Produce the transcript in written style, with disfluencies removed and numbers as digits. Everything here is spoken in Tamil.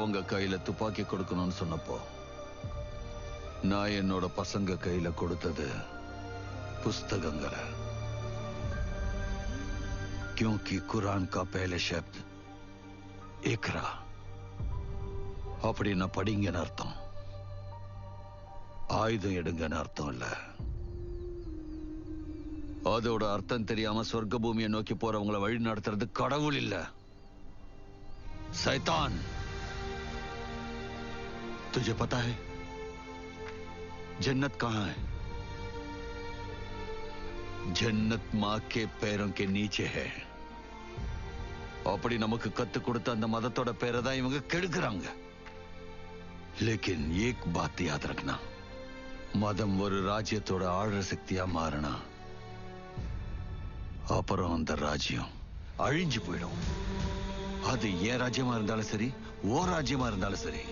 அவங்க கையில துப்பாக்கி கொடுக்கணும்னு சொன்னப்போ நான் என்னோட பசங்க கையில கொடுத்தது புஸ்தகங்களை. क्योंकि कुरान का पहले शब्द इकरा அப்படின்னா படிங்கன்னு அர்த்தம், ஆயுதம் எடுங்கன்னு அர்த்தம் இல்ல. அதோட அர்த்தம் தெரியாம சொர்க்க பூமியை நோக்கி போறவங்களை வழி நடத்துறது கடவுள் இல்ல, शैतान. तुझे पता है जन्नत कहां है? जन्नत मां के पैरों के नीचे है. அப்படி நமக்கு கத்து கொடுத்த அந்த மதத்தோட பேரை தான் இவங்க கெடுக்கிறாங்க. லேக்கின் ஏக் பாத் யாத் ரக்னா, மதம் ஒரு ராஜ்யத்தோட ஆழ்ற சக்தியா மாறினா அப்புறம் அந்த ராஜ்யம் அழிஞ்சு போயிடும். அது ஏன் ராஜ்யமா இருந்தாலும் சரி, ஓ ராஜ்யமா இருந்தாலும் சரி.